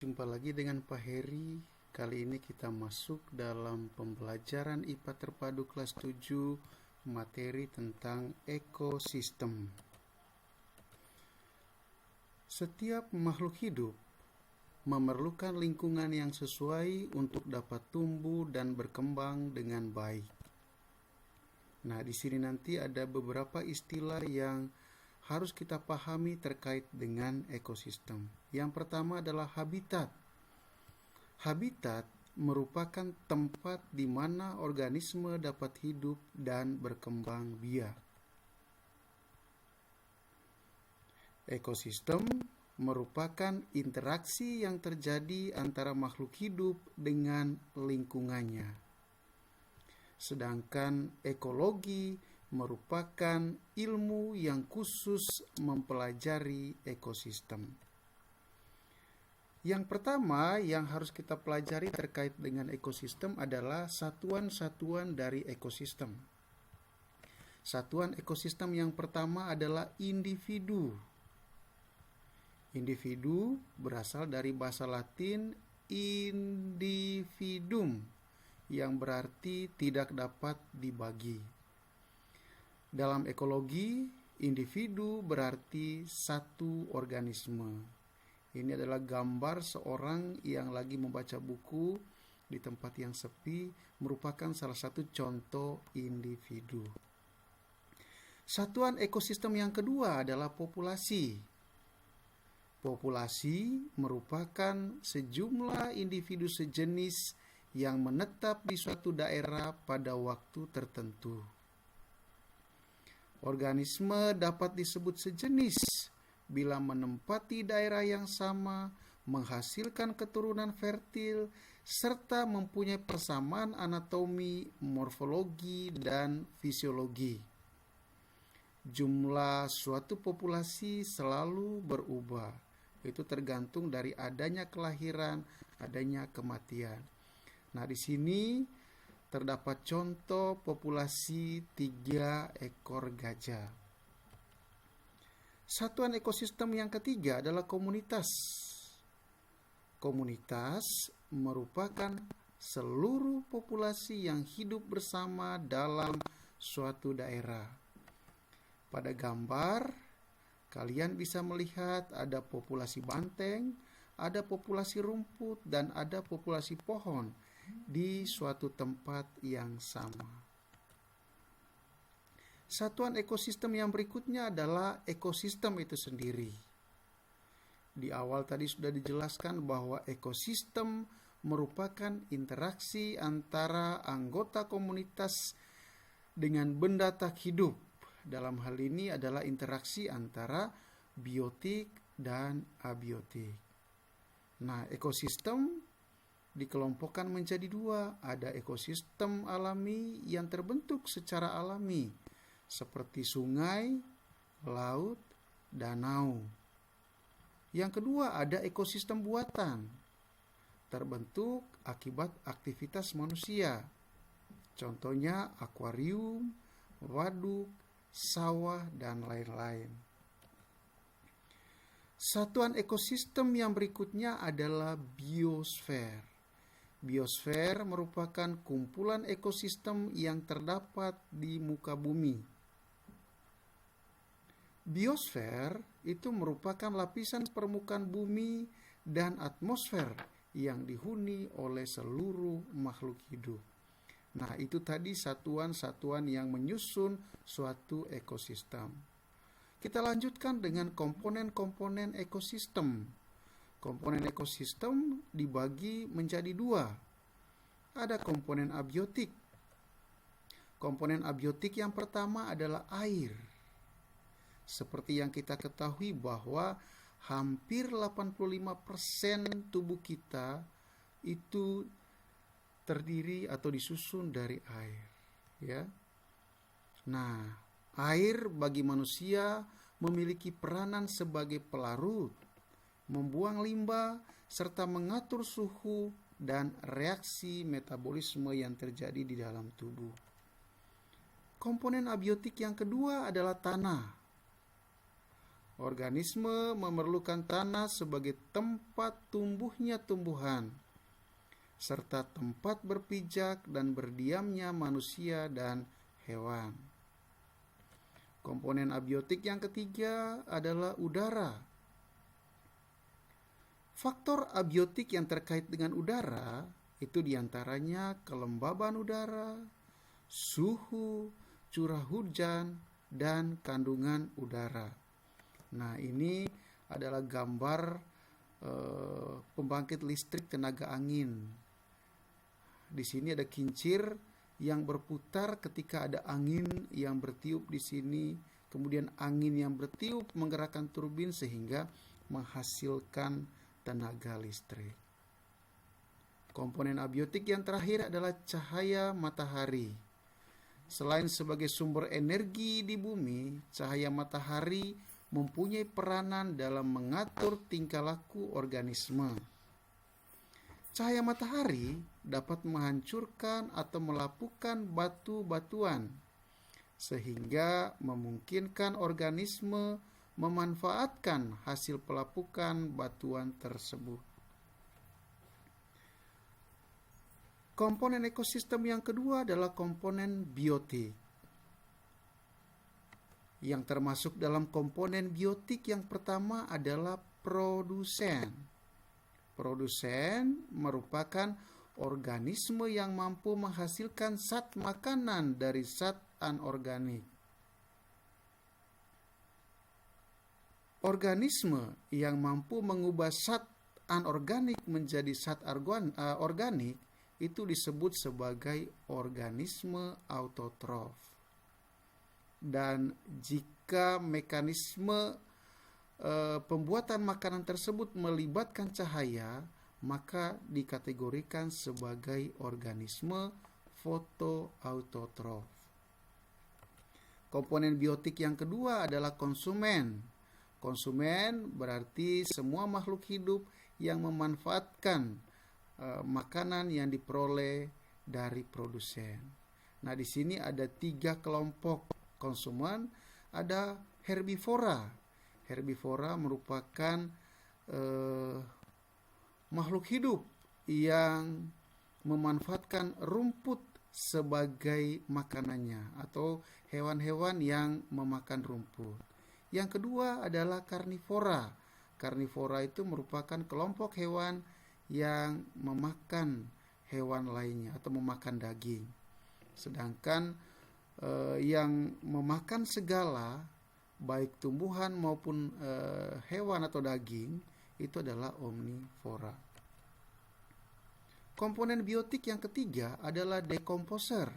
Jumpa lagi dengan Pak Heri. Kali ini kita masuk dalam pembelajaran IPA terpadu kelas 7, materi tentang ekosistem. Setiap makhluk hidup memerlukan lingkungan yang sesuai untuk dapat tumbuh dan berkembang dengan baik. Nah, di sini nanti ada beberapa istilah yang harus kita pahami terkait dengan ekosistem. Yang pertama adalah habitat. Habitat merupakan tempat di mana organisme dapat hidup dan berkembang biak. Ekosistem merupakan interaksi yang terjadi antara makhluk hidup dengan lingkungannya. Sedangkan ekologi merupakan ilmu yang khusus mempelajari ekosistem. Yang pertama yang harus kita pelajari terkait dengan ekosistem adalah satuan-satuan dari ekosistem. Satuan ekosistem yang pertama adalah individu. Individu berasal dari bahasa Latin individuum, yang berarti tidak dapat dibagi. Dalam ekologi, individu berarti satu organisme. Ini adalah gambar seorang yang lagi membaca buku di tempat yang sepi, merupakan salah satu contoh individu. Satuan ekosistem yang kedua adalah populasi. Populasi merupakan sejumlah individu sejenis yang menetap di suatu daerah pada waktu tertentu. Organisme dapat disebut sejenis bila menempati daerah yang sama, menghasilkan keturunan fertil, serta mempunyai persamaan anatomi, morfologi, dan fisiologi. Jumlah suatu populasi selalu berubah. Itu tergantung dari adanya kelahiran, adanya kematian. Nah, di sini terdapat contoh populasi 3 ekor gajah. Satuan ekosistem yang ketiga adalah komunitas. Komunitas merupakan seluruh populasi yang hidup bersama dalam suatu daerah. Pada gambar, kalian bisa melihat ada populasi banteng, ada populasi rumput, dan ada populasi pohon di suatu tempat yang sama. Satuan ekosistem yang berikutnya adalah ekosistem itu sendiri. Di awal tadi sudah dijelaskan bahwa ekosistem merupakan interaksi antara anggota komunitas dengan benda tak hidup. Dalam hal ini adalah interaksi antara biotik dan abiotik. Nah, ekosistem dikelompokkan menjadi 2. Ada ekosistem alami yang terbentuk secara alami, seperti sungai, laut, danau. Yang kedua ada ekosistem buatan, terbentuk akibat aktivitas manusia. Contohnya akuarium, waduk, sawah, dan lain-lain. Satuan ekosistem yang berikutnya adalah biosfer. Biosfer merupakan kumpulan ekosistem yang terdapat di muka bumi. Biosfer itu merupakan lapisan permukaan bumi dan atmosfer yang dihuni oleh seluruh makhluk hidup. Nah, itu tadi satuan-satuan yang menyusun suatu ekosistem. Kita lanjutkan dengan komponen-komponen ekosistem. Komponen ekosistem dibagi menjadi 2. Ada komponen abiotik. Komponen abiotik yang pertama adalah air. Seperti yang kita ketahui bahwa hampir 85% tubuh kita itu terdiri atau disusun dari air, ya. Nah, air bagi manusia memiliki peranan sebagai pelarut, membuang limbah, serta mengatur suhu dan reaksi metabolisme yang terjadi di dalam tubuh. Komponen abiotik yang kedua adalah tanah. Organisme memerlukan tanah sebagai tempat tumbuhnya tumbuhan, serta tempat berpijak dan berdiamnya manusia dan hewan. Komponen abiotik yang ketiga adalah udara. Faktor abiotik yang terkait dengan udara itu diantaranya kelembaban udara, suhu, curah hujan, dan kandungan udara. Nah, ini adalah gambar pembangkit listrik tenaga angin. Di sini ada kincir yang berputar ketika ada angin yang bertiup di sini, kemudian angin yang bertiup menggerakkan turbin sehingga menghasilkan tenaga listrik. Komponen abiotik yang terakhir adalah cahaya matahari. Selain sebagai sumber energi di bumi, cahaya matahari mempunyai peranan dalam mengatur tingkah laku organisme. Cahaya matahari dapat menghancurkan atau melapuhkan batu-batuan, sehingga memungkinkan organisme memanfaatkan hasil pelapukan batuan tersebut. Komponen ekosistem yang kedua adalah komponen biotik. Yang termasuk dalam komponen biotik yang pertama adalah produsen. Produsen merupakan organisme yang mampu menghasilkan zat makanan dari zat anorganik. Organisme yang mampu mengubah zat anorganik menjadi zat organik itu disebut sebagai organisme autotrof. Dan jika mekanisme pembuatan makanan tersebut melibatkan cahaya, maka dikategorikan sebagai organisme fotoautotrof. Komponen biotik yang kedua adalah konsumen. Konsumen berarti semua makhluk hidup yang memanfaatkan makanan yang diperoleh dari produsen. Nah, di sini ada 3 kelompok konsumen. Ada herbivora. Herbivora merupakan makhluk hidup yang memanfaatkan rumput sebagai makanannya, atau hewan-hewan yang memakan rumput. Yang kedua adalah karnivora. Karnivora itu merupakan kelompok hewan yang memakan hewan lainnya atau memakan daging. Sedangkan yang memakan segala, baik tumbuhan maupun hewan atau daging, itu adalah omnivora. Komponen biotik yang ketiga adalah dekomposer.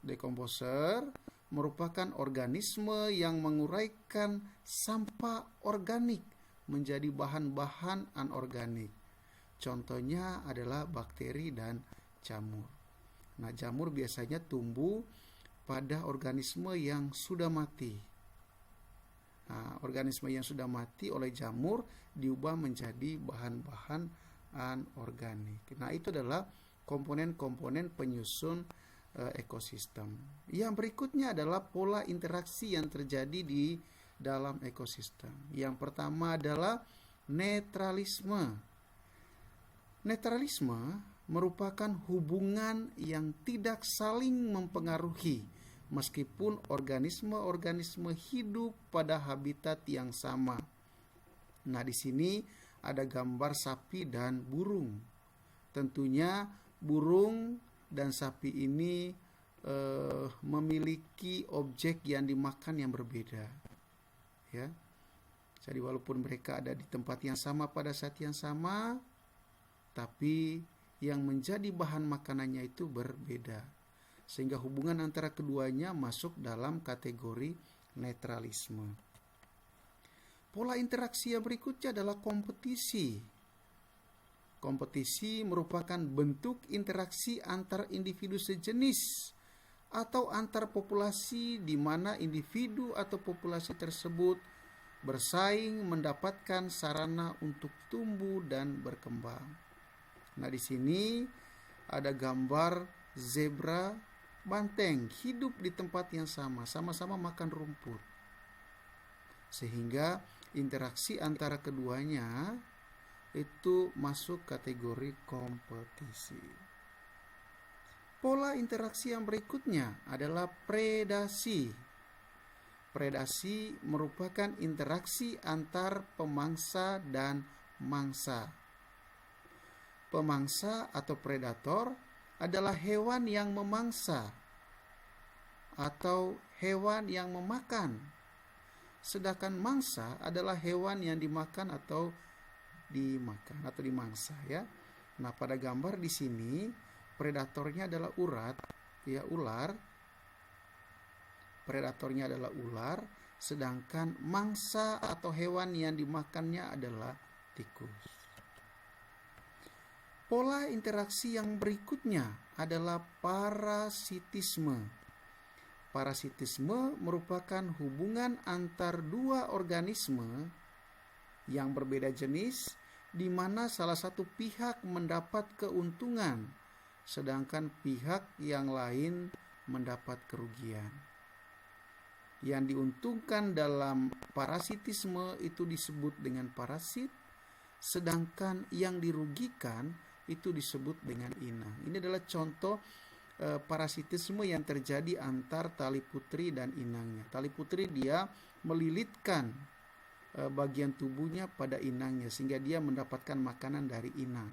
Dekomposer merupakan organisme yang menguraikan sampah organik menjadi bahan-bahan anorganik. Contohnya adalah bakteri dan jamur. Nah, jamur biasanya tumbuh pada organisme yang sudah mati. Nah, organisme yang sudah mati oleh jamur diubah menjadi bahan-bahan anorganik. Nah, itu adalah komponen-komponen penyusun ekosistem. Yang berikutnya adalah pola interaksi yang terjadi di dalam ekosistem. Yang pertama adalah netralisme. Netralisme merupakan hubungan yang tidak saling mempengaruhi meskipun organisme-organisme hidup pada habitat yang sama. Nah, di sini ada gambar sapi dan burung. Tentunya burung dan sapi ini memiliki objek yang dimakan yang berbeda. Ya. Jadi walaupun mereka ada di tempat yang sama pada saat yang sama, tapi yang menjadi bahan makanannya itu berbeda. Sehingga hubungan antara keduanya masuk dalam kategori netralisme. Pola interaksi yang berikutnya adalah kompetisi. Kompetisi merupakan bentuk interaksi antar individu sejenis atau antar populasi di mana individu atau populasi tersebut bersaing mendapatkan sarana untuk tumbuh dan berkembang. Nah, di sini ada gambar zebra banteng hidup di tempat yang sama, sama-sama makan rumput. sehingga interaksi antara keduanya itu masuk kategori kompetisi. Pola interaksi yang berikutnya adalah predasi. Predasi merupakan interaksi antar pemangsa dan mangsa. Pemangsa atau predator adalah hewan yang memangsa atau hewan yang memakan. Sedangkan mangsa adalah hewan yang dimakan atau dimangsa ya. Nah, pada gambar di sini predatornya adalah ular. Predatornya adalah ular, sedangkan mangsa atau hewan yang dimakannya adalah tikus. Pola interaksi yang berikutnya adalah parasitisme. Parasitisme merupakan hubungan antar dua organisme yang berbeda jenis, di mana salah satu pihak mendapat keuntungan, sedangkan pihak yang lain mendapat kerugian. Yang diuntungkan dalam parasitisme itu disebut dengan parasit, sedangkan yang dirugikan itu disebut dengan inang. Ini adalah contoh parasitisme yang terjadi antar tali putri dan inangnya. Tali putri dia melilitkan bagian tubuhnya pada inangnya sehingga dia mendapatkan makanan dari inang.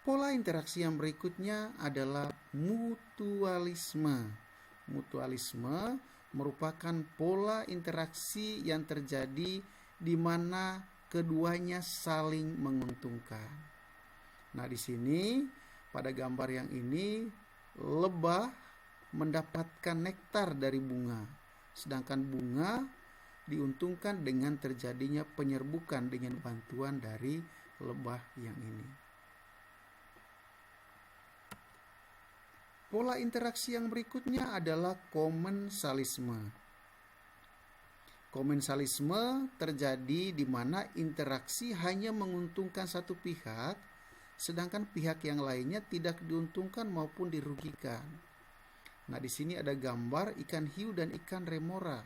Pola interaksi yang berikutnya adalah mutualisme. Mutualisme merupakan pola interaksi yang terjadi di mana keduanya saling menguntungkan. Nah, di sini pada gambar yang ini lebah mendapatkan nektar dari bunga, sedangkan bunga diuntungkan dengan terjadinya penyerbukan dengan bantuan dari lebah yang ini. Pola interaksi yang berikutnya adalah komensalisme. Komensalisme terjadi di mana interaksi hanya menguntungkan satu pihak, sedangkan pihak yang lainnya tidak diuntungkan maupun dirugikan. Nah, di sini ada gambar ikan hiu dan ikan remora.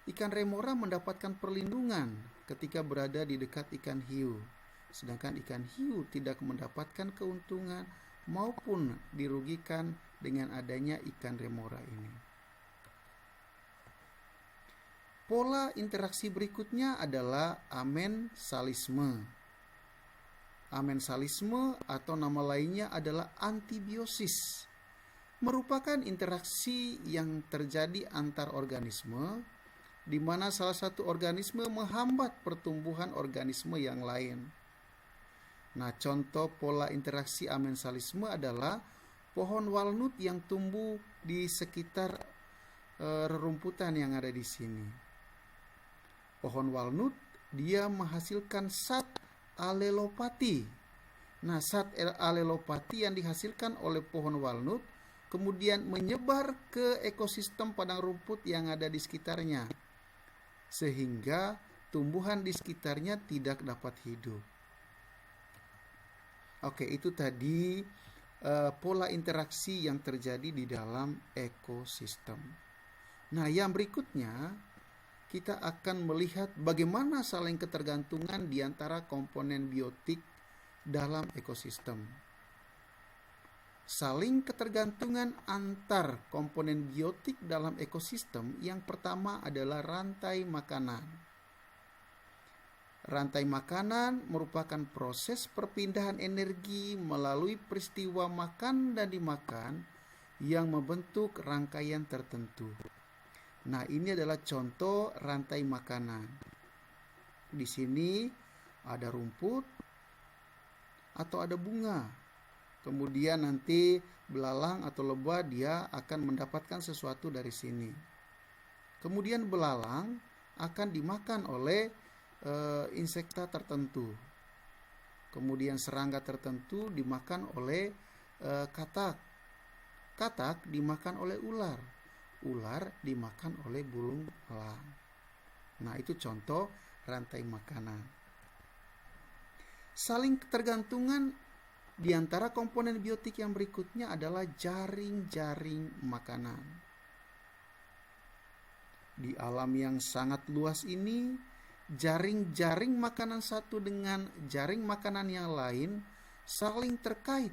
Ikan remora mendapatkan perlindungan ketika berada di dekat ikan hiu, sedangkan ikan hiu tidak mendapatkan keuntungan maupun dirugikan dengan adanya ikan remora ini. Pola interaksi berikutnya adalah amensalisme. Amensalisme atau nama lainnya adalah antibiosis. Merupakan interaksi yang terjadi antar organisme di mana salah satu organisme menghambat pertumbuhan organisme yang lain. Nah, contoh pola interaksi amensalisme adalah pohon walnut yang tumbuh di sekitar rerumputan yang ada di sini. Pohon walnut dia menghasilkan zat alelopati. Nah, zat alelopati yang dihasilkan oleh pohon walnut kemudian menyebar ke ekosistem padang rumput yang ada di sekitarnya, sehingga tumbuhan di sekitarnya tidak dapat hidup. Oke, itu tadi pola interaksi yang terjadi di dalam ekosistem. Nah, yang berikutnya kita akan melihat bagaimana saling ketergantungan di antara komponen biotik dalam ekosistem. Saling ketergantungan antar komponen biotik dalam ekosistem yang pertama adalah rantai makanan. Rantai makanan merupakan proses perpindahan energi melalui peristiwa makan dan dimakan yang membentuk rangkaian tertentu. Nah, ini adalah contoh rantai makanan. Di sini ada rumput atau ada bunga. Kemudian nanti belalang atau lebah dia akan mendapatkan sesuatu dari sini. Kemudian belalang akan dimakan oleh insekta tertentu. Kemudian serangga tertentu dimakan oleh katak. Katak dimakan oleh ular. Ular dimakan oleh burung elang. Nah, itu contoh rantai makanan. Saling ketergantungan di antara komponen biotik yang berikutnya adalah jaring-jaring makanan. Di alam yang sangat luas ini, jaring-jaring makanan satu dengan jaring makanan yang lain saling terkait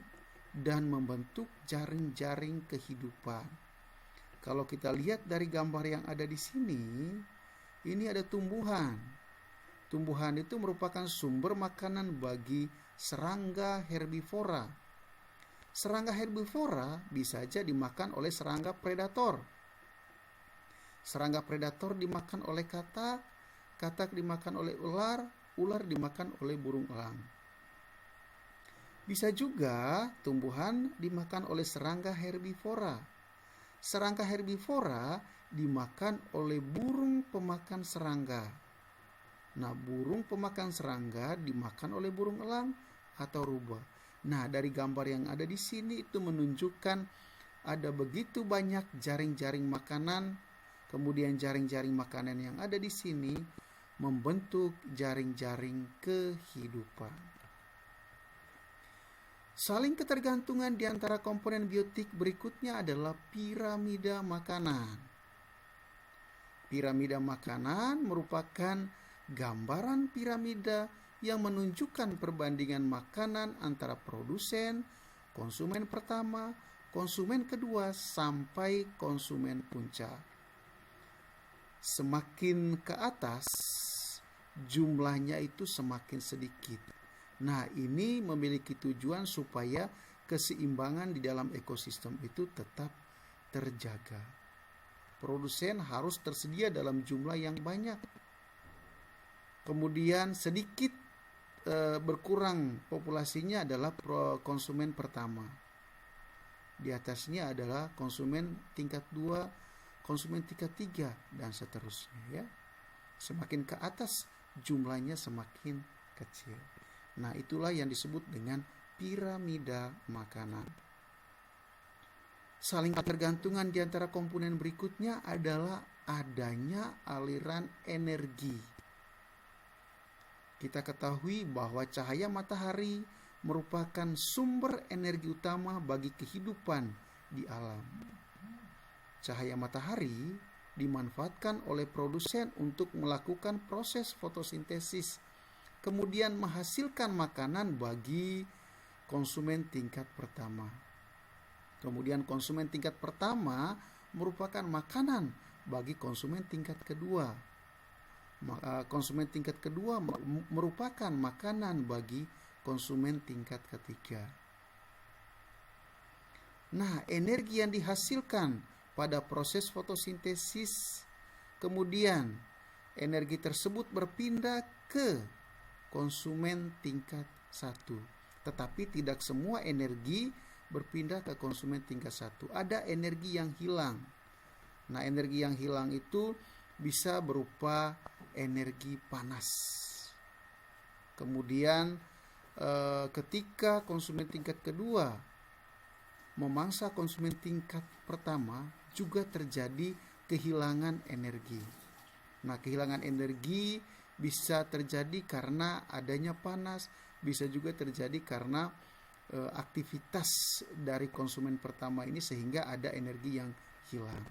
dan membentuk jaring-jaring kehidupan. Kalau kita lihat dari gambar yang ada di sini, ini ada tumbuhan. Tumbuhan itu merupakan sumber makanan bagi serangga herbivora. Serangga herbivora bisa saja dimakan oleh serangga predator. Serangga predator dimakan oleh katak, katak dimakan oleh ular, ular dimakan oleh burung elang. Bisa juga tumbuhan dimakan oleh serangga herbivora. Serangga herbivora dimakan oleh burung pemakan serangga. Nah, burung pemakan serangga dimakan oleh burung elang atau rubah. Nah, dari gambar yang ada di sini itu menunjukkan ada begitu banyak jaring-jaring makanan, kemudian jaring-jaring makanan yang ada di sini membentuk jaring-jaring kehidupan. Saling ketergantungan di antara komponen biotik berikutnya adalah piramida makanan. Piramida makanan merupakan gambaran piramida yang menunjukkan perbandingan makanan antara produsen, konsumen pertama, konsumen kedua, sampai konsumen puncak. Semakin ke atas, jumlahnya itu semakin sedikit. Nah, ini memiliki tujuan supaya keseimbangan di dalam ekosistem itu tetap terjaga. Produsen harus tersedia dalam jumlah yang banyak. Kemudian sedikit berkurang populasinya adalah konsumen pertama. Di atasnya adalah konsumen tingkat 2, konsumen tingkat 3, dan seterusnya ya. Semakin ke atas jumlahnya semakin kecil. Nah, itulah yang disebut dengan piramida makanan. Saling ketergantungan di antara komponen berikutnya adalah adanya aliran energi. Kita ketahui bahwa cahaya matahari merupakan sumber energi utama bagi kehidupan di alam. Cahaya matahari dimanfaatkan oleh produsen untuk melakukan proses fotosintesis, kemudian menghasilkan makanan bagi konsumen tingkat pertama. Kemudian konsumen tingkat pertama merupakan makanan bagi konsumen tingkat kedua. Konsumen tingkat kedua merupakan makanan bagi konsumen tingkat ketiga. Nah, energi yang dihasilkan pada proses fotosintesis, kemudian energi tersebut berpindah ke konsumen tingkat 1. Tetapi tidak semua energi berpindah ke konsumen tingkat 1. Ada energi yang hilang. Nah, energi yang hilang itu bisa berupa energi panas. Kemudian ketika konsumen tingkat kedua memangsa konsumen tingkat pertama, juga terjadi kehilangan energi. Nah, kehilangan energi bisa terjadi karena adanya panas, bisa juga terjadi karena aktivitas dari konsumen pertama ini sehingga ada energi yang hilang.